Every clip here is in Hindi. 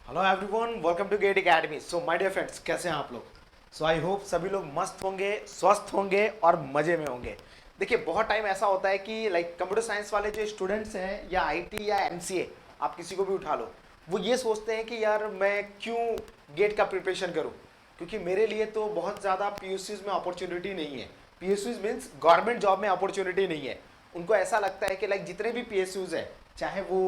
Hello everyone, welcome to GATE academy. So my dear friends, कैसे हैं आप लोग? सो आई होप सभी लोग मस्त होंगे, स्वस्थ होंगे और मज़े में होंगे। देखिए, बहुत टाइम ऐसा होता है कि कंप्यूटर साइंस वाले जो स्टूडेंट्स हैं या आईटी या एमसीए, आप किसी को भी उठा लो, वो ये सोचते हैं कि यार मैं क्यों गेट का प्रिपरेशन करूं, क्योंकि मेरे लिए तो बहुत ज़्यादा पीएसयूज में अपॉर्चुनिटी नहीं है। पीएसयूज मीन्स गवर्नमेंट जॉब में अपॉर्चुनिटी नहीं है। उनको ऐसा लगता है कि जितने भी पीएसयूज हैं, चाहे वो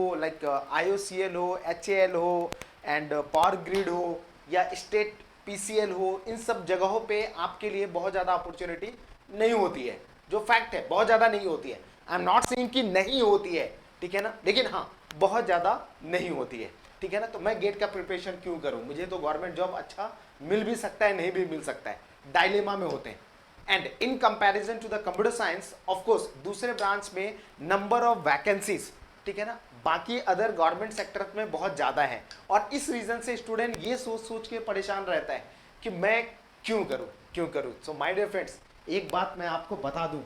आईओसीएल हो, एचएएल हो, एंड पावर ग्रिड हो या स्टेट पीसीएल हो, इन सब जगहों पे आपके लिए बहुत ज़्यादा अपॉर्चुनिटी नहीं होती है। जो फैक्ट है, बहुत ज़्यादा नहीं होती है। आई एम नॉट सेइंग कि नहीं होती है, ठीक है ना, लेकिन हाँ, बहुत ज़्यादा नहीं होती है, ठीक है ना। तो मैं गेट का प्रिपरेशन क्यों करूँ? मुझे तो गवर्नमेंट जॉब अच्छा मिल भी सकता है, नहीं भी मिल सकता है, डायलेमा में होते हैं। And in comparison to the computer science, of course दूसरे ब्रांच में नंबर ऑफ वैकेंसीज, ठीक है ना, बाकी अदर गवर्नमेंट सेक्टर में बहुत ज़्यादा है। और इस रीज़न से स्टूडेंट ये सोच सोच के परेशान रहता है कि मैं क्यों करूं, क्यों करूं। सो माय डियर फ्रेंड्स, एक बात मैं आपको बता दूं,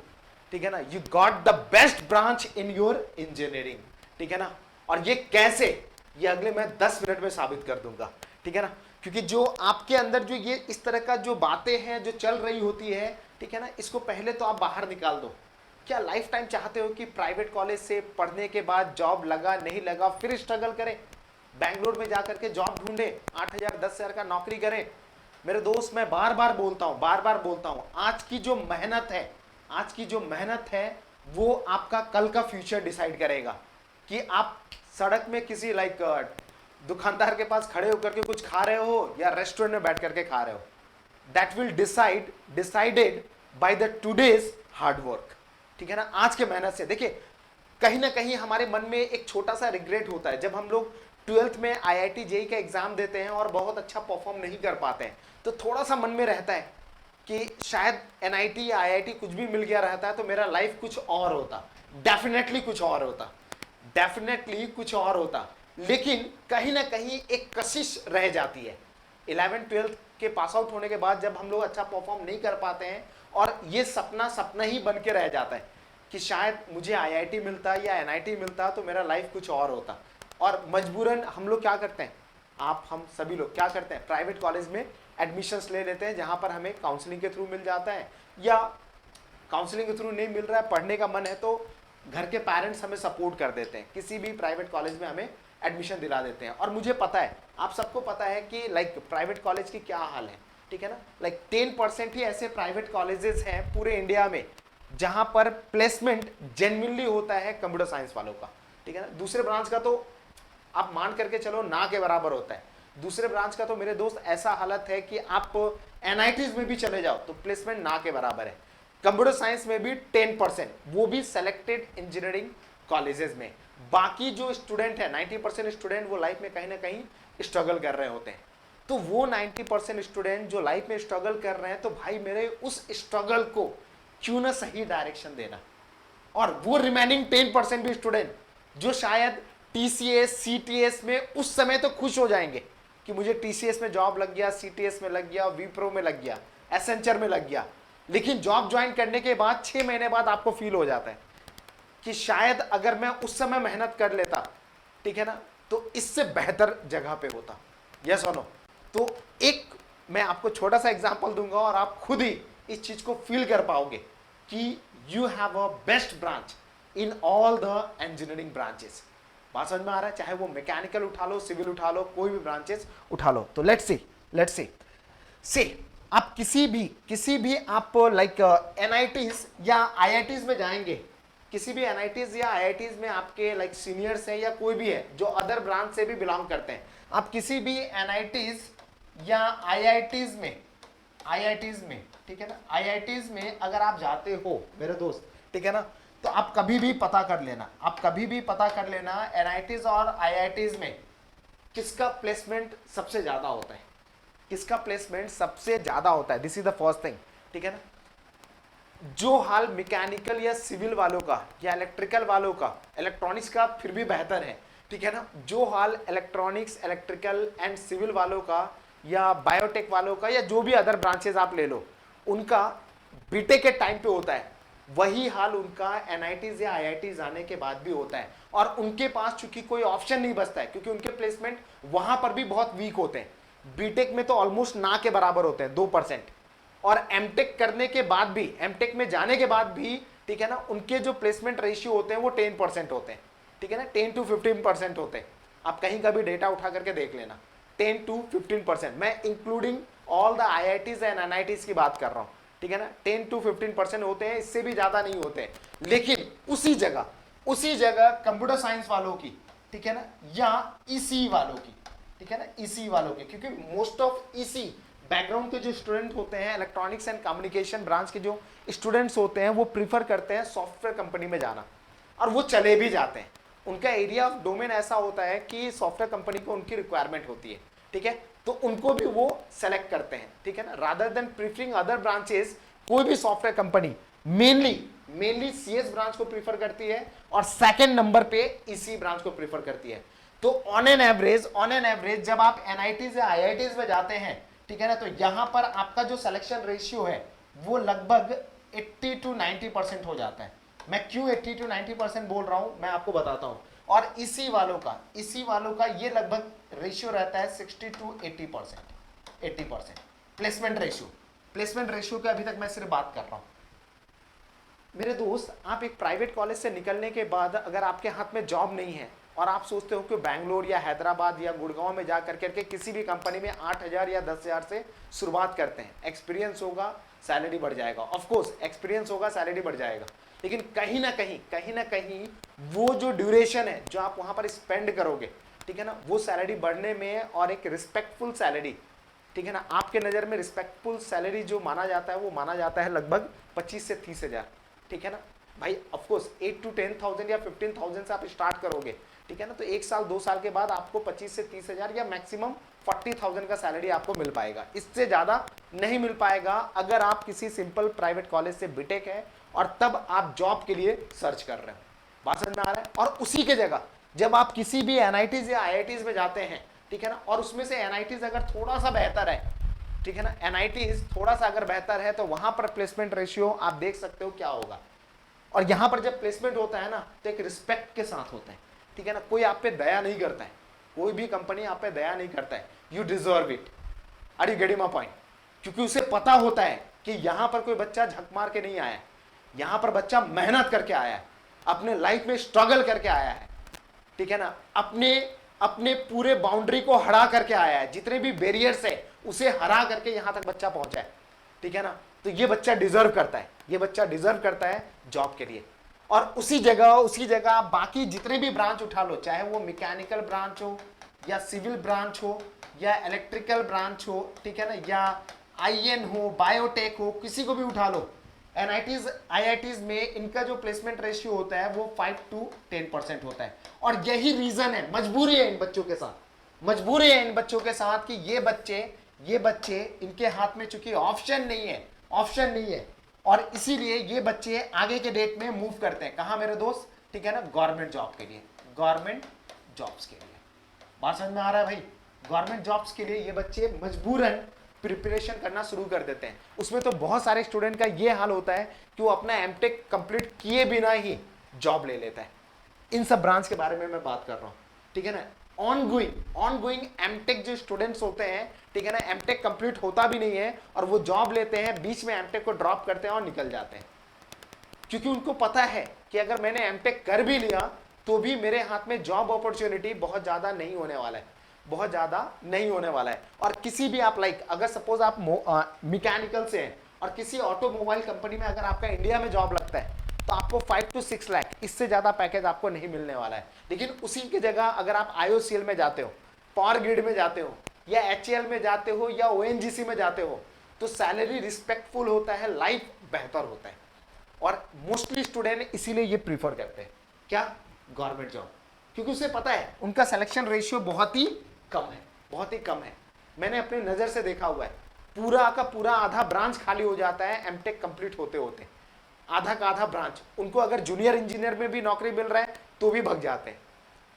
ठीक है ना, you got the best branch in your engineering, ठीक है ना। और ये कैसे, ये अगले मैं 10 मिनट में साबित कर दूंगा, ठीक है ना। क्योंकि जो आपके अंदर जो ये इस तरह का जो बातें हैं जो चल रही होती है, ठीक है ना, इसको पहले तो आप बाहर निकाल दो। क्या लाइफ टाइम चाहते हो कि प्राइवेट कॉलेज से पढ़ने के बाद जॉब लगा नहीं लगा फिर स्ट्रगल करें, बैंगलोर में जाकर के जॉब ढूंढे, 8,000 10,000 का नौकरी करें? मेरे दोस्त, मैं बार बार बोलता हूं, बार बार बोलता हूं, आज की जो मेहनत है, आज की जो मेहनत है, वो आपका कल का फ्यूचर डिसाइड करेगा। कि आप सड़क में किसी दुकानदार के पास खड़े होकर के कुछ खा रहे हो या रेस्टोरेंट में बैठ करके खा रहे हो, that will decided by the today's hard work, ठीक है ना, आज के मेहनत से। देखिए, कहीं ना कहीं हमारे मन में एक छोटा सा रिग्रेट होता है जब हम लोग 12th में आईआईटी जेई का एग्जाम देते हैं और बहुत अच्छा परफॉर्म नहीं कर पाते हैं, तो थोड़ा सा मन में रहता है कि शायद एनआईटी या आईआईटी कुछ भी मिल गया रहता है तो मेरा लाइफ कुछ और होता, डेफिनेटली कुछ और होता, डेफिनेटली कुछ और होता। लेकिन कहीं ना कहीं एक कशिश रह जाती है 11th 12th के पास आउट होने के बाद, जब हम लोग अच्छा परफॉर्म नहीं कर पाते हैं और ये सपना सपना ही बन के रह जाता है कि शायद मुझे आईआईटी मिलता या एनआईटी मिलता तो मेरा लाइफ कुछ और होता। और मजबूरन हम लोग क्या करते हैं, हम सभी लोग क्या करते हैं, प्राइवेट कॉलेज में एडमिशन्स ले लेते हैं जहां पर हमें काउंसलिंग के थ्रू मिल जाता है, या काउंसलिंग के थ्रू नहीं मिल रहा है, पढ़ने का मन है तो घर के पेरेंट्स हमें सपोर्ट कर देते हैं, किसी भी प्राइवेट कॉलेज में हमें एडमिशन दिला देते हैं। और मुझे पता है, आप सबको पता है कि प्राइवेट कॉलेज की क्या हाल है, ठीक है ना। 10% ही ऐसे प्राइवेट कॉलेजेस हैं पूरे इंडिया में जहां पर प्लेसमेंट जेन्युइनली होता है कंप्यूटर साइंस वालों का, ठीक है ना। दूसरे ब्रांच का तो आप मान करके चलो ना के बराबर होता है। दूसरे ब्रांच का तो मेरे दोस्त ऐसा हालत है कि आप एनआईटीज में भी चले जाओ तो प्लेसमेंट ना के बराबर है। कंप्यूटर साइंस में भी 10%, वो भी सेलेक्टेड इंजीनियरिंग कॉलेजेस में। बाकी जो स्टूडेंट है 90% स्टूडेंट वो लाइफ में कहीं ना कहीं स्ट्रगल कर रहे होते हैं। तो वो 90% स्टूडेंट जो लाइफ में स्ट्रगल कर रहे हैं, तो भाई मेरे उस स्ट्रगल को क्यों ना सही डायरेक्शन देना। और वो रिमेनिंग 10% भी स्टूडेंट जो शायद टीसीएस सीटीएस में उस समय तो खुश हो जाएंगे कि मुझे टीसीएस में जॉब लग गया, सीटीएस में लग गया, विप्रो में लग गया, एसेंचर में लग गया, लेकिन जॉब ज्वाइन करने के बाद 6 महीने बाद आपको फील हो जाता है कि शायद अगर मैं उस समय मेहनत कर लेता, ठीक है ना, तो इससे बेहतर जगह पे होता। यस और नो? तो एक मैं आपको छोटा सा एग्जांपल दूंगा और आप खुद ही इस चीज को फील कर पाओगे कि you have a best branch in all the engineering branches. बात समझ में आ रहा है? चाहे वो मैकेनिकल उठा लो, सिविल उठा लो, कोई भी ब्रांचेस उठा लो। तो लेट्स सी आप किसी भी आप एनआईटीज या आईआईटीज में जाएंगे, किसी भी एनआईटीज या आईआईटीज में आपके सीनियर्स हैं या कोई भी है जो अदर ब्रांच से भी बिलोंग करते हैं, आप किसी भी एनआईटीज या आईआईटीज में, ठीक है ना, आईआईटीज में अगर आप जाते हो मेरे दोस्त, ठीक है ना, तो आप कभी भी पता कर लेना एनआईटीज और आईआईटीज में किसका प्लेसमेंट सबसे ज्यादा होता है, किसका प्लेसमेंट सबसे ज्यादा होता है। This is the first thing, ठीक है ना। जो हाल मैकेनिकल या सिविल वालों का या इलेक्ट्रिकल वालों का, इलेक्ट्रॉनिक्स का फिर भी बेहतर है, ठीक है ना, जो हाल इलेक्ट्रॉनिक्स, इलेक्ट्रिकल एंड सिविल वालों का या बायोटेक वालों का या जो भी अदर ब्रांचेस आप ले लो, उनका बीटेक के टाइम पे होता है, वही हाल उनका एनआईटीज या आईआईटीज आने के बाद भी होता है। और उनके पास चूंकि कोई ऑप्शन नहीं बचता है, क्योंकि उनके प्लेसमेंट वहां पर भी बहुत वीक होते हैं। बीटेक में तो ऑलमोस्ट ना के बराबर होते हैं, 2%। और एमटेक करने के बाद भी, एमटेक में जाने के बाद भी, ठीक है ना, उनके जो प्लेसमेंट रेशियो होते हैं वो 10% होते हैं, ठीक है ना, 10 to 15% होते हैं। आप कहीं का भी डेटा उठा करके देख लेना, 10 to 15%, मैं including all the IITs and NITs की बात कर रहा हूं, ठीक है ना, 10 to 15% होते हैं, इससे भी ज्यादा नहीं होते हैं। लेकिन उसी जगह कंप्यूटर साइंस वालों की, ठीक है ना, या ईसी वालों की, ठीक है ना, ईसी वालों की, क्योंकि मोस्ट ऑफ ईसी बैकग्राउंड के जो स्टूडेंट होते हैं, इलेक्ट्रॉनिक्स एंड कम्युनिकेशन ब्रांच के जो स्टूडेंट्स होते हैं, वो प्रीफर करते हैं सॉफ्टवेयर कंपनी में जाना, और वो चले भी जाते हैं। उनका एरिया ऑफ डोमेन ऐसा होता है कि सॉफ्टवेयर कंपनी को उनकी रिक्वायरमेंट होती है, ठीक है, तो उनको भी वो सेलेक्ट करते हैं, ठीक है ना, rather than preferring other branches. कोई भी software company mainly CS branch को प्रीफर करती है, और सेकंड नंबर पे EC ब्रांच को प्रीफर करती है। तो ऑन एन एवरेज जब आप NITs या IITs में जाते हैं, ठीक है ना, तो यहां पर आपका जो सिलेक्शन रेशियो है वो लगभग 80 to 90% हो जाता है। मैं क्यों 80 to 90% बोल रहा हूं, मैं आपको बताता हूं। और इसी वालों का ये लगभग रेशियो रहता है 60 to 80%। प्लेसमेंट रेशियो की अभी तक मैं सिर्फ बात कर रहा हूं। मेरे दोस्त, आप एक प्राइवेट कॉलेज से निकलने के बाद अगर आपके हाथ में जॉब नहीं है और आप सोचते हो कि बैंगलोर या हैदराबाद या गुड़गांव में जा करके किसी भी कंपनी में 8,000 या 10,000 से शुरुआत करते हैं, एक्सपीरियंस होगा, सैलरी बढ़ जाएगा। ऑफ कोर्स एक्सपीरियंस होगा, सैलरी बढ़ जाएगा, लेकिन कहीं ना कहीं वो जो ड्यूरेशन है जो आप वहां पर स्पेंड करोगे, ठीक है ना, वो सैलरी बढ़ने में, और एक रिस्पेक्टफुल सैलरी, ठीक है ना, आपके नज़र में रिस्पेक्टफुल सैलरी जो माना जाता है वो माना जाता है लगभग 25 से 30,000, ठीक है ना भाई। ऑफकोर्स 8 to 10,000 या 15,000 से आप स्टार्ट करोगे, ठीक है ना, तो 1 साल 2 साल के बाद आपको 25 से 30,000 या मैक्सिमम 40,000 का सैलरी आपको मिल पाएगा। इससे ज़्यादा नहीं मिल पाएगा अगर आप किसी सिंपल प्राइवेट कॉलेज से बीटेक है और तब आप जॉब के लिए सर्च कर रहे हो। बात समझ में आ रहा है? और उसी के जगह जब आप किसी भी NITs या IITs में जाते हैं, ठीक है ना, और उसमें से NITs अगर थोड़ा सा बेहतर है, ठीक है ना, NITs थोड़ा सा अगर बेहतर है, तो वहां पर प्लेसमेंट रेशियो आप देख सकते हो क्या होगा। और यहां पर जब प्लेसमेंट होता है ना, तो एक रिस्पेक्ट के साथ होता है, ठीक है ना, कोई आप पे दया नहीं करता है, कोई भी कंपनी आप पे दया नहीं करता है। You deserve it, are you getting my point? क्योंकि उसे पता होता है कि यहां पर कोई बच्चा झक मार के नहीं आया, यहां पर बच्चा मेहनत करके आया है, अपने लाइफ में स्ट्रगल करके आया है, ठीक है ना, अपने पूरे बाउंड्री को हरा करके आया है, जितने भी बैरियर्स है उसे हरा करके यहां तक बच्चा पहुंचा है, ठीक है ना। तो ये बच्चा डिजर्व करता है जॉब के लिए। और उसी जगह आप बाकी जितने भी ब्रांच उठा लो, चाहे वो मैकेनिकल ब्रांच हो या सिविल ब्रांच हो या इलेक्ट्रिकल ब्रांच हो, ठीक है ना, या IN हो, बायोटेक हो, किसी को भी उठा लो, NITs IITs में इनका जो प्लेसमेंट रेशियो होता है वो 5 to 10% होता है। और यही रीजन है, मजबूरी है इन बच्चों के साथ कि ये बच्चे इनके हाथ में चूंकि ऑप्शन नहीं है, और इसीलिए ये बच्चे आगे के डेट में मूव करते हैं कहां मेरे दोस्त, ठीक है ना, गवर्नमेंट जॉब्स के लिए। बात समझ में आ रहा है भाई? गवर्नमेंट जॉब्स के लिए ये बच्चे मजबूरन प्रिपरेशन करना शुरू कर देते हैं। उसमें तो बहुत सारे स्टूडेंट का ये हाल होता है कि वो अपना एमटेक कंप्लीट किए बिना ही जॉब ले लेता है। इन सब ब्रांच के बारे में मैं बात कर रहा हूं, ठीक है ना। ऑनगोइंग एमटेक जो स्टूडेंट्स होते हैं, ठीक है ना, एमटेक कंप्लीट होता भी नहीं है और वो जॉब लेते हैं, बीच में एमटेक को ड्रॉप करते हैं और निकल जाते हैं, क्योंकि उनको पता है कि अगर मैंने एमटेक कर भी लिया तो भी मेरे हाथ में जॉब अपॉर्चुनिटी बहुत ज्यादा नहीं होने वाला है। और किसी भी आप अगर सपोज आप मैकेनिकल से हैं और किसी ऑटोमोबाइल कंपनी में अगर आपका इंडिया में जॉब लगता है तो आपको 5 to 6 लाख, इससे ज्यादा पैकेज आपको नहीं मिलने वाला है। लेकिन उसी की जगह अगर आप IOCL में जाते हो, पावर ग्रिड में जाते हो, या HAL में जाते हो, या ONGC में जाते हो, तो सैलरी रिस्पेक्टफुल होता है, लाइफ बेहतर होता है। और मोस्टली स्टूडेंट इसीलिए ये प्रीफर करते हैं क्या, गवर्नमेंट जॉब, क्योंकि उसे पता है उनका सिलेक्शन रेशियो बहुत ही कम है। मैंने अपनी नजर से देखा हुआ है, पूरा का पूरा आधा ब्रांच खाली हो जाता है एमटेक कंप्लीट होते होते, आधा का आधा ब्रांच। उनको अगर जूनियर इंजीनियर में भी नौकरी मिल रहा है तो भी भाग जाते हैं।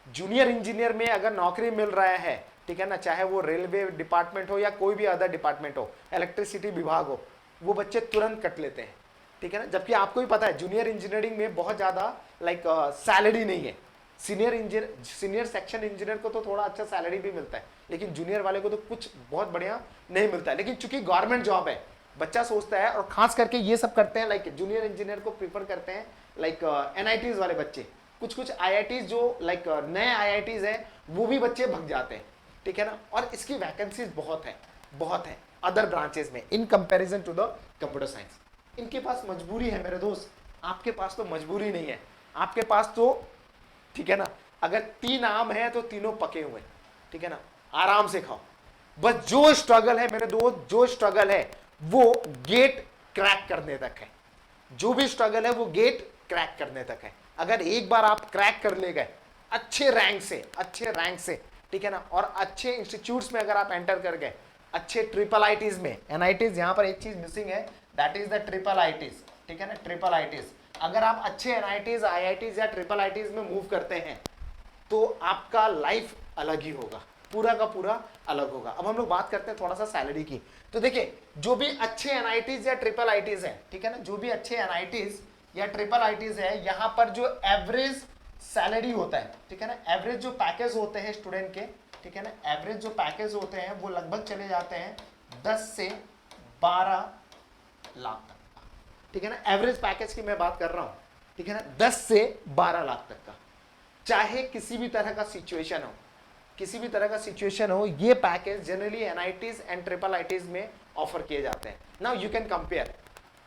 जूनियर इंजीनियर में अगर नौकरी मिल रहा है, ठीक है ना, चाहे वो रेलवे डिपार्टमेंट हो या कोई भी अदर डिपार्टमेंट हो, इलेक्ट्रिसिटी विभाग हो, वो बच्चे तुरंत कट लेते हैं, ठीक है ना। जबकि आपको भी पता है जूनियर इंजीनियरिंग में बहुत ज्यादा सैलरी नहीं है, सीनियर सेक्शन इंजीनियर को तो थोड़ा अच्छा सैलरी भी मिलता है, लेकिन जूनियर वाले को तो कुछ बहुत बढ़िया नहीं मिलता है। लेकिन चूंकि गवर्नमेंट जॉब है, बच्चा सोचता है, और खास करके ये सब करते हैं लाइक जूनियर इंजीनियर को प्रीफर करते हैं लाइक एनआईटीज वाले बच्चे, कुछ कुछ आईआईटीज जो लाइक नए आईआईटीज हैं वो भी बच्चे भग जाते हैं, ठीक है ना। और इसकी वैकेंसीज बहुत है अदर ब्रांचेस में in comparison to the computer science. इनके पास मजबूरी है मेरे दोस्त, आपके पास तो मजबूरी नहीं है, आपके पास तो, ठीक है ना, अगर 3 आम है तो तीनों पके हुए, ठीक है ना, आराम से खाओ। बस जो स्ट्रगल है मेरे दोस्त, जो स्ट्रगल है वो गेट क्रैक करने तक है, जो भी स्ट्रगल है वो गेट क्रैक करने तक है। अगर एक बार आप क्रैक कर ले गए अच्छे रैंक से, ठीक है ना, और अच्छे इंस्टीट्यूट्स में अगर आप एंटर कर गए, अच्छे ट्रिपल आईटीज में, एनआईटीज, यहां पर एक चीज मिसिंग है, that is the triple ITs, ठीक है ना, ट्रिपल आईटीज। अगर आप अच्छे एनआईटीज, आईआईटीज या ट्रिपल आईटीज में मूव करते हैं तो आपका लाइफ अलग ही होगा, पूरा का पूरा अलग होगा। अब हम लोग बात करते हैं थोड़ा सा सैलरी की। तो देखिए, जो भी अच्छे एनआईटीज या ट्रिपल आईटीज है, ठीक है ना, जो भी अच्छे एनआईटीज या ट्रिपल आईटीज है, यहां पर जो एवरेज सैलरी होता है, ठीक है ना, एवरेज जो पैकेज होते हैं स्टूडेंट के, ठीक है ना, एवरेज जो पैकेज होते हैं वो लगभग चले जाते हैं 10 से 12 लाख तक, ठीक है ना। एवरेज पैकेज की मैं बात कर रहा हूं, ठीक है ना, 10 से 12 लाख तक का। चाहे किसी भी तरह का सिचुएशन हो, ये package generally NITs and triple ITs में ऑफर किए जाते हैं। नाउ यू कैन कंपेयर,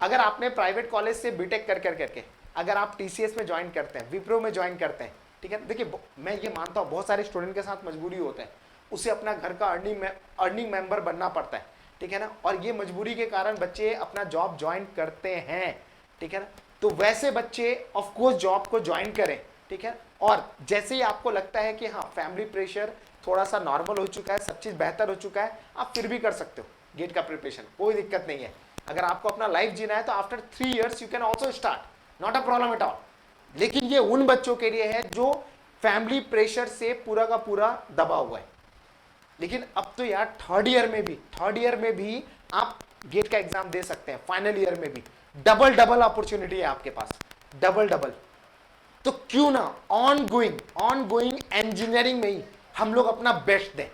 अगर आपने प्राइवेट कॉलेज से बीटेक करके अगर आप टीसीएस में ज्वाइन करते हैं, विप्रो में ज्वाइन करते हैं, ठीक है, देखिए मैं ये मानता हूँ बहुत सारे स्टूडेंट के साथ मजबूरी होता है, उसे अपना घर का अर्निंग मेंबर बनना पड़ता है, ठीक है ना, और ये मजबूरी के कारण बच्चे अपना जॉब ज्वाइन करते हैं, ठीक है ना। तो वैसे बच्चे ऑफकोर्स जॉब को ज्वाइन करें, ठीक है, और जैसे ही आपको लगता है कि हाँ फैमिली प्रेशर थोड़ा सा नॉर्मल हो चुका है, सब चीज बेहतर हो चुका है, आप फिर भी कर सकते हो गेट का प्रिपरेशन, कोई दिक्कत नहीं है। अगर आपको अपना लाइफ जीना है तो after 3 years you can also start, not a problem at all. लेकिन ये उन बच्चों के लिए है जो फैमिली प्रेशर से पूरा का पूरा दबा हुआ है। लेकिन अब तो यार थर्ड ईयर में भी आप गेट का एग्जाम दे सकते हैं, फाइनल ईयर में भी डबल अपॉर्चुनिटी है आपके पास, डबल। तो क्यों ना ऑन गोइंग इंजीनियरिंग में ही हम लोग अपना बेस्ट दें।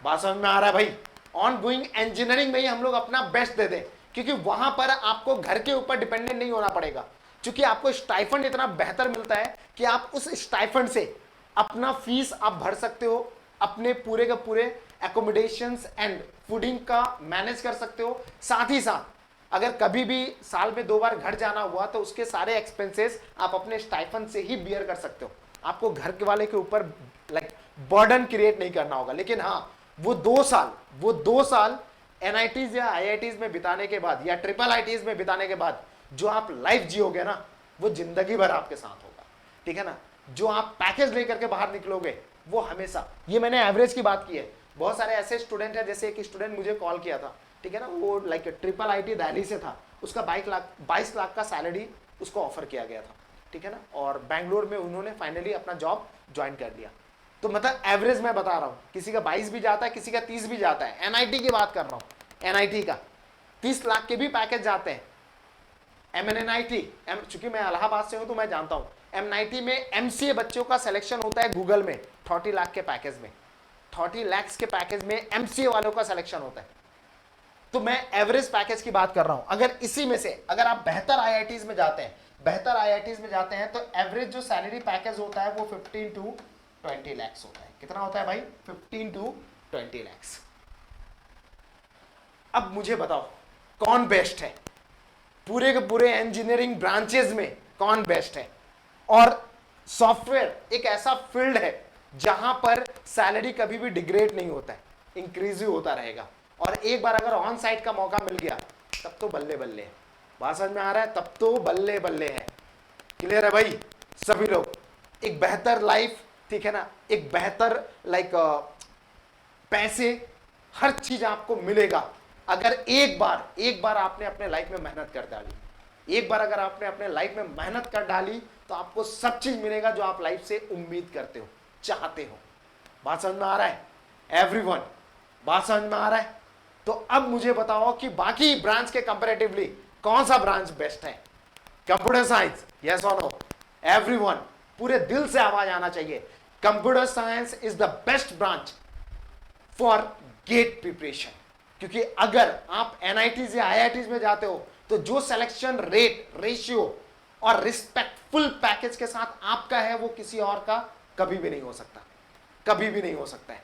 बात समझ में आ रहा है भाई? ऑन गोइंग इंजीनियरिंग में ही हम लोग अपना बेस्ट दे दें, क्योंकि वहां पर आपको घर के ऊपर डिपेंडेंट नहीं होना पड़ेगा, क्योंकि आपको स्टाइफंड इतना बेहतर मिलता है कि आप उस स्टाइफंड से अपना फीस आप भर सकते हो, अपने पूरे का पूरे एकोमोडेशंस एंड फूडिंग का मैनेज कर सकते हो। साथ ही साथ अगर कभी भी साल में 2 बार घर जाना हुआ तो उसके सारे एक्सपेंसेस आप अपने स्टाइफंड से ही बियर कर सकते हो। आपको घर के वाले के ऊपर लाइक बर्डन क्रिएट नहीं करना होगा। लेकिन हाँ, वो 2 साल एनआईटीज या आईआईटीज में बिताने के बाद या ट्रिपल आईटीज में बिताने के बाद जो आप लाइफ जियोगे ना, वो जिंदगी भर आपके साथ होगा, ठीक है ना। जो आप पैकेज लेकर के बाहर निकलोगे वो हमेशा, ये मैंने एवरेज की बात की है। बहुत सारे ऐसे स्टूडेंट हैं, जैसे एक स्टूडेंट मुझे कॉल किया था, ठीक है ना, वो लाइक ट्रिपल आईटी दिल्ली से था, उसका 22 लाख का सैलरी उसको ऑफर किया गया था, ठीक है ना, और बैंगलोर में उन्होंने फाइनली अपना जॉब ज्वाइन कर लिया। तो मतलब एवरेज मैं बता रहा हूँ, किसी का 22 भी जाता है, किसी का 30 भी जाता है। एनआईटी की बात कर रहा हूँ, एनआईटी का 30 लाख के भी पैकेज जाते हैं। एमएनआईटी, चूंकि मैं इलाहाबाद से हूं तो मैं जानता हूं, एमएनआईटी में एमसीए बच्चों का सिलेक्शन होता है गूगल में 30 लाख के पैकेज में, 30 लाख के पैकेज में एमसीए वालों का सिलेक्शन होता है। तो मैं एवरेज पैकेज की बात कर रहा हूं। अगर इसी में से अगर आप बेहतर आईआईटीज में जाते हैं तो एवरेज जो सैलरी पैकेज होता है वो 15 to 20 लाख होता है। कितना होता है भाई? 15 to 20 लाख। अब मुझे बताओ कौन बेस्ट है, पूरे के पूरे इंजीनियरिंग ब्रांचेस में कौन बेस्ट है? और सॉफ्टवेयर एक ऐसा फील्ड है जहां पर सैलरी कभी भी डिग्रेड नहीं होता है, इंक्रीज ही होता रहेगा। और एक बार अगर ऑन साइट का मौका मिल गया तब तो बल्ले बल्ले है। बात समझ में आ रहा है? तब तो बल्ले बल्ले है। क्लियर है भाई? सभी लोग एक बेहतर लाइफ, ठीक है ना, एक बेहतर लाइक पैसे, हर चीज आपको मिलेगा अगर एक बार आपने अपने लाइफ में मेहनत कर डाली। एक बार अगर आपने अपने लाइफ में मेहनत कर डाली तो आपको सब चीज मिलेगा जो आप लाइफ से उम्मीद करते हो, चाहते हो। बात समझ में आ रहा है एवरीवन? बात समझ में आ रहा है? तो अब मुझे बताओ कि बाकी ब्रांच के कंपैरेटिवली कौन सा ब्रांच बेस्ट है? कंप्यूटर साइंस, यस और नो? एवरीवन पूरे दिल से आवाज आना चाहिए, computer science is the best branch for GATE preparation. क्योंकि अगर आप एनआईटीज या आईआईटीज में जाते हो तो जो सिलेक्शन रेट, रेशियो और रिस्पेक्टफुल पैकेज के साथ आपका है वो किसी और का कभी भी नहीं हो सकता, कभी भी नहीं हो सकता है।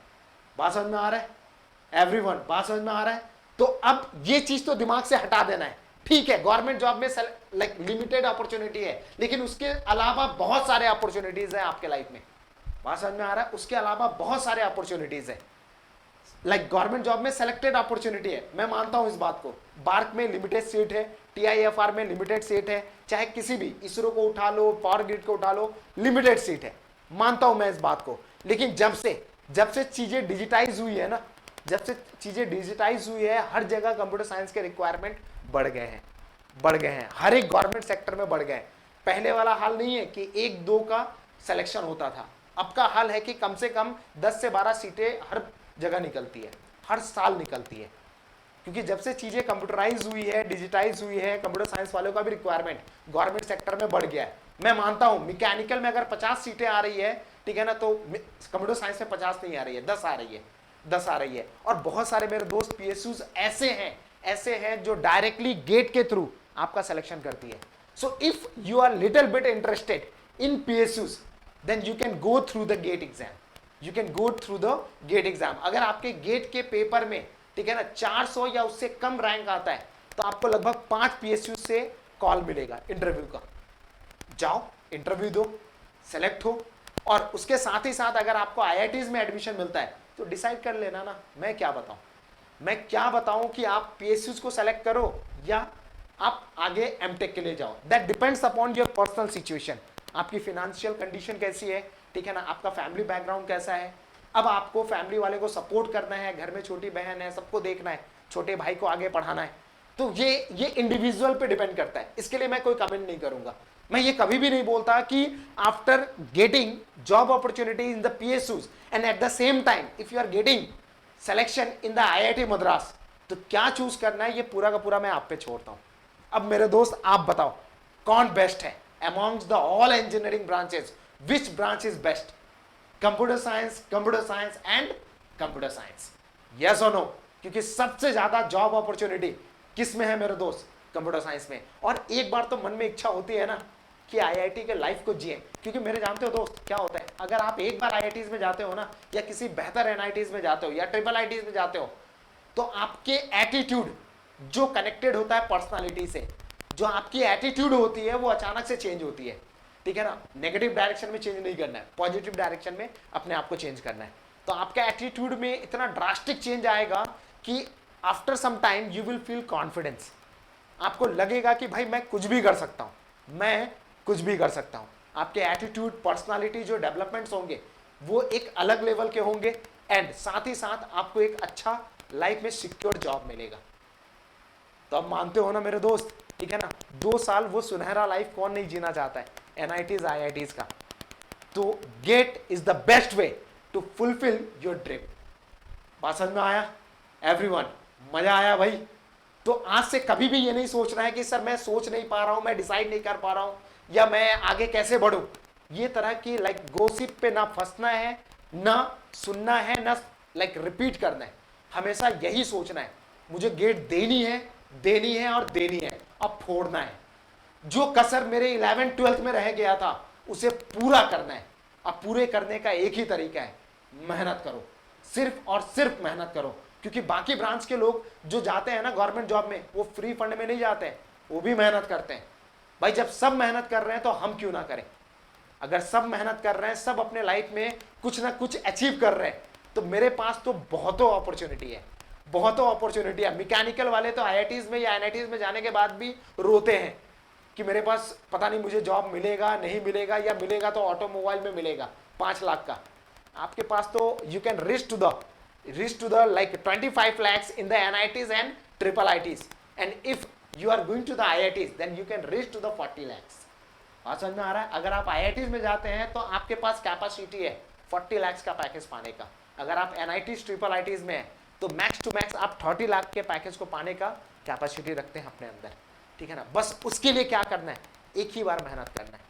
बात समझ में आ रहा है एवरीवन? बात समझ में आ रहा है? तो अब ये चीज तो दिमाग से हटा देना है। ठीक है, गवर्नमेंट जॉब में लाइक लिमिटेड अपॉर्चुनिटी है, लेकिन उसके अलावा बहुत सारे अपॉर्चुनिटीज है आपके लाइफ में। बात समझ में आ रहा है? उसके अलावा बहुत सारे अपॉर्चुनिटीज है। लाइक गवर्नमेंट जॉब में सेलेक्टेड अपॉर्चुनिटी है, मैं मानता हूं इस बात को। बार्क में लिमिटेड सीट है, टीआईएफआर में लिमिटेड सीट है, चाहे किसी भी इसरो को उठा लो, पावर ग्रिड को उठा लो, लिमिटेड सीट है, मानता हूं मैं इस बात को। लेकिन जब से चीजें डिजिटाइज हुई है ना, जब से चीजें डिजिटाइज हुई है, हर जगह कंप्यूटर साइंस के रिक्वायरमेंट बढ़ गए हैं, हर एक गवर्नमेंट सेक्टर में बढ़ गए। पहले वाला हाल नहीं है कि 1-2 का सिलेक्शन होता था, अब का हाल है कि कम से कम 10 से 12 सीटें हर जगह निकलती है, हर साल निकलती है। क्योंकि जब से चीजें कंप्यूटराइज हुई है, डिजिटाइज हुई है, कंप्यूटर साइंस वालों का भी रिक्वायरमेंट गवर्नमेंट सेक्टर में बढ़ गया है। मैं मानता हूं मैकेनिकल में अगर 50 सीटें आ रही है, ठीक है ना, तो कंप्यूटर साइंस में 50 नहीं आ रही है, 10 आ रही है, 10 आ रही है। और बहुत सारे मेरे दोस्त पीएसयूज ऐसे हैं जो डायरेक्टली गेट के थ्रू आपका सिलेक्शन करती है। So if you are little bit interested in PSUs, then you can go through the gate exam, you can go through the gate exam. अगर आपके गेट के पेपर में, ठीक है ना, 400 या उससे कम रैंक आता है तो आपको लगभग 5 पीएसयू से कॉल मिलेगा इंटरव्यू का। जाओ, इंटरव्यू दो, सेलेक्ट हो, और उसके साथ ही साथ अगर आपको आईआईटीज में एडमिशन मिलता है तो डिसाइड कर लेना ना। मैं क्या बताऊं कि आप पीएसयूज को सेलेक्ट करो या आप आगे एमटेक के लिए जाओ। That depends upon your personal situation. आपकी फाइनेंशियल कंडीशन कैसी है, ठीक है ना, आपका फैमिली बैकग्राउंड कैसा है। अब आपको फैमिली वाले को सपोर्ट करना है, घर में छोटी बहन है, सबको देखना है, छोटे भाई को आगे पढ़ाना है, तो ये इंडिविजुअल पे डिपेंड करता है। इसके लिए मैं कोई कमेंट नहीं करूंगा। मैं ये कभी भी नहीं बोलता कि after getting job opportunity in the PSUs and at the same time if you are getting selection in the IIT Madras, तो क्या चूज करना है, ये पूरा का पूरा मैं आप पे छोड़ता हूं। अब मेरे दोस्त आप बताओ कौन बेस्ट है amongst the all engineering branches, which branch is best? Computer science and computer science, yes or no? क्योंकि सबसे ज्यादा जॉब अपॉर्चुनिटी किस में है मेरे दोस्त? कंप्यूटर साइंस में। और एक बार तो मन में इच्छा होती है ना कि आईआईटी के लाइफ को जिए, क्योंकि मेरे जानते हो दोस्त क्या होता है, अगर आप एक बार आईआईटीज में जाते हो ना, या किसी बेहतर एनआईटीज में जाते हो या ट्रिपल आईटीज में जाते हो, तो आपके एटीट्यूड जो कनेक्टेड होता है पर्सनालिटी से, जो आपकी एटीट्यूड होती है वो अचानक से चेंज होती है, ठीक है ना। नेगेटिव डायरेक्शन में चेंज नहीं करना है, पॉजिटिव डायरेक्शन में अपने आप को चेंज करना है। तो आपका एटीट्यूड में इतना ड्रास्टिक चेंज आएगा कि after some time you will feel confidence. आपको लगेगा कि भाई मैं कुछ भी कर सकता हूं, मैं कुछ भी कर सकता हूं। आपके एटीट्यूड, पर्सनालिटी जो डेवलपमेंट्स होंगे वो एक अलग लेवल के होंगे, एंड साथ ही साथ आपको एक अच्छा लाइफ में सिक्योर जॉब मिलेगा। तो अब मानते हो ना मेरे दोस्त, ठीक है ना, 2 साल वो सुनहरा लाइफ कौन नहीं जीना चाहता है एनआईटीज आईआईटीज का। तो GATE is the best way to fulfil your dream. बात समझ में आया एवरीवन? मजा आया भाई? तो आज से कभी भी ये नहीं सोचना है कि सर मैं सोच नहीं पा रहा हूं, मैं डिसाइड नहीं कर पा रहा हूं, या मैं आगे कैसे बढ़ूं। ये तरह की लाइक गोसिप पे ना फंसना है, ना सुनना है, ना लाइक रिपीट करना है। हमेशा यही सोचना है, मुझे गेट देनी है और देनी है, अब फोड़ना है। जो कसर मेरे 11th-12th में रह गया था उसे पूरा करना है। अब पूरे करने का एक ही तरीका है, मेहनत करो, सिर्फ और सिर्फ मेहनत करो। क्योंकि बाकी ब्रांच के लोग जो जाते हैं ना गवर्नमेंट जॉब में, वो फ्री फंड में नहीं जाते हैं, वो भी मेहनत करते हैं। भाई जब सब मेहनत कर रहे हैं तो हम क्यों ना करें? अगर सब मेहनत कर रहे हैं, सब अपने लाइफ में कुछ ना कुछ अचीव कर रहे हैं, तो मेरे पास तो बहुतों अपॉर्चुनिटी है, बहुतों अपॉर्चुनिटी है। मैकेनिकल वाले तो आईआईटीज में या एनआईटीज में जाने के बाद भी रोते हैं कि मेरे पास पता नहीं मुझे जॉब मिलेगा नहीं मिलेगा, या मिलेगा तो ऑटोमोबाइल में मिलेगा 5 लाख का। आपके पास तो you can reach to the like 25 lakhs in the NITs and triple ITs, and if you are going to the IITs then you can reach to the 40 lakhs। बात समझ में आ रहा है? अगर आप IITs में जाते हैं तो आपके पास कैपेसिटी है 40 lakhs का पैकेज पाने का। अगर आप NITs ट्रिपल ITs में है तो मैक्स टू मैक्स आप 30 लाख के पैकेज को पाने का कैपेसिटी रखते हैं अपने अंदर, ठीक है ना। बस उसके लिए क्या करना है, एक ही बार मेहनत करना है,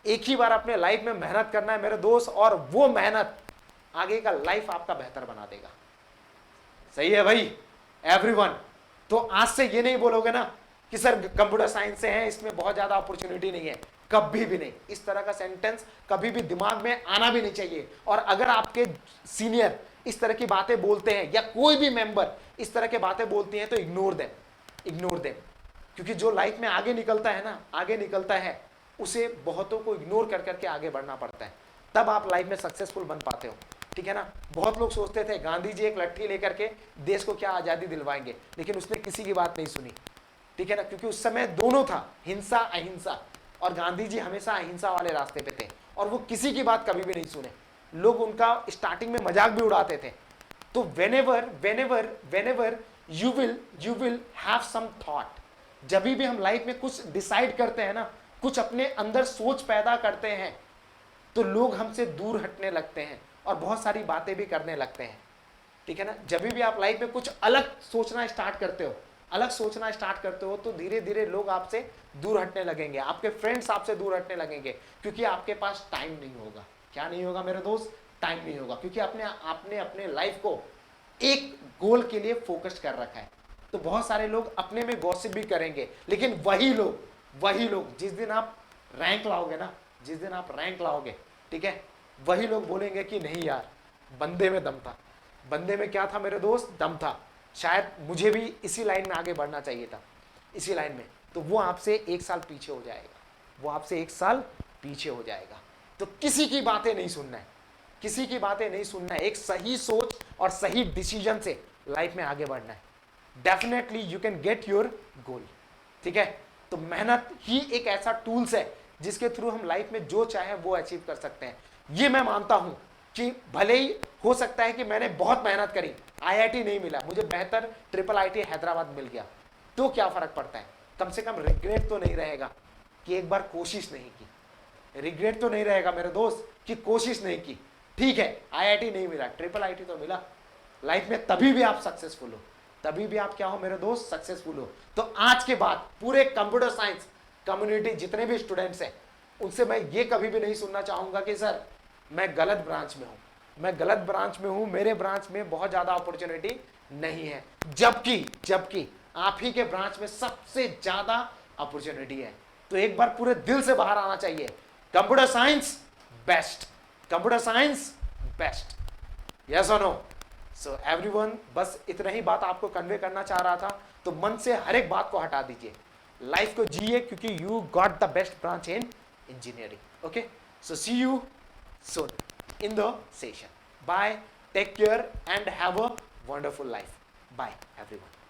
एक ही बार अपने लाइफ में मेहनत करना है मेरे दोस्त, और वो मेहनत आगे का लाइफ आपका बेहतर बना देगा। सही है भाई एवरीवन? तो आज से ये नहीं बोलोगे ना कि सर कंप्यूटर साइंस से हैं, इसमें बहुत ज्यादा अपॉर्चुनिटी नहीं है, कभी भी नहीं। इस तरह का सेंटेंस कभी भी दिमाग में आना भी नहीं चाहिए। और अगर आपके सीनियर इस तरह की बातें बोलते हैं या कोई भी मेंबर इस तरह की बातें बोलती हैं तो इग्नोर देम, इग्नोर देम। क्योंकि जो लाइफ में आगे निकलता है ना, आगे निकलता है, उसे बहुतों को इग्नोर कर करके आगे बढ़ना पड़ता है, तब आप लाइफ में सक्सेसफुल बन पाते हो। ठीक है ना? बहुत लोग सोचते थे गांधी जी एक लट्ठी लेकर के देश को क्या आजादी दिलवाएंगे, लेकिन उसने किसी की बात नहीं सुनी। ठीक है ना? क्योंकि उस समय दोनों था, हिंसा अहिंसा, और गांधी जी हमेशा अहिंसा वाले रास्ते पे थे, और वो किसी की बात कभी भी नहीं सुने। लोग उनका स्टार्टिंग में मजाक भी उड़ाते थे। तो whenever you will have some thought, जब भी हम लाइफ में कुछ डिसाइड करते हैं ना, कुछ अपने अंदर सोच पैदा करते हैं, तो लोग हमसे दूर हटने लगते हैं और बहुत सारी बातें भी करने लगते हैं। ठीक है ना? जब भी आप लाइफ में कुछ अलग सोचना स्टार्ट करते हो, अलग सोचना स्टार्ट करते हो, तो धीरे धीरे लोग आपसे दूर हटने लगेंगे, आपके फ्रेंड्स आपसे दूर हटने लगेंगे, क्योंकि आपके पास टाइम नहीं होगा। क्या नहीं होगा मेरे दोस्त? टाइम नहीं होगा, क्योंकि आपने अपने लाइफ को एक गोल के लिए फोकस कर रखा है। तो बहुत सारे लोग अपने में गॉसिप भी करेंगे, लेकिन वही लोग जिस दिन आप रैंक लाओगे ना, जिस दिन आप रैंक लाओगे, ठीक है, वही लोग बोलेंगे कि नहीं यार, बंदे में दम था। बंदे में क्या था मेरे दोस्त? दम था। शायद मुझे भी इसी लाइन में आगे बढ़ना चाहिए था, इसी लाइन में। तो वो आपसे 1 साल पीछे हो जाएगा, वो आपसे 1 साल पीछे हो जाएगा। तो किसी की बातें नहीं सुनना है, किसी की बातें नहीं सुनना है। एक सही सोच और सही डिसीजन से लाइफ में आगे बढ़ना है। Definitely you can get your goal. ठीक है? तो मेहनत ही एक ऐसा टूल्स है जिसके थ्रू हम लाइफ में जो चाहे वो अचीव कर सकते हैं। ये मैं मानता हूं कि भले ही हो सकता है कि मैंने बहुत मेहनत करी, आईआईटी नहीं मिला, मुझे बेहतर ट्रिपल आईटी हैदराबाद मिल गया, तो क्या फर्क पड़ता है? कम से कम रिग्रेट तो नहीं रहेगा कि एक बार कोशिश नहीं की। रिग्रेट तो नहीं रहेगा मेरे दोस्त कि कोशिश नहीं की। ठीक है, आईआईटी नहीं मिला, ट्रिपल आईटी तो मिला लाइफ में, तभी भी आप सक्सेसफुल हो, तभी भी आप क्या हो मेरे दोस्त? सक्सेसफुल हो। तो आज के बाद पूरे कंप्यूटर साइंस कम्युनिटी जितने भी स्टूडेंट्स हैं, उनसे मैं ये कभी भी नहीं सुनना चाहूंगा कि सर मैं गलत ब्रांच में हूं, मैं गलत ब्रांच में हूं, मेरे ब्रांच में बहुत ज्यादा अपॉर्चुनिटी नहीं है। जबकि आप ही के ब्रांच में सबसे ज्यादा अपॉर्चुनिटी है। तो एक बार पूरे दिल से बाहर आना चाहिए, computer science best, computer science best. Yes और नो? सो एवरीवन, बस इतना ही बात आपको कन्वे करना चाह रहा था। तो मन से हर एक बात को हटा दीजिए, लाइफ को जिए, क्योंकि you got the best branch in engineering. Okay, so see you soon in the session. Bye, take care and have a wonderful life. Bye everyone.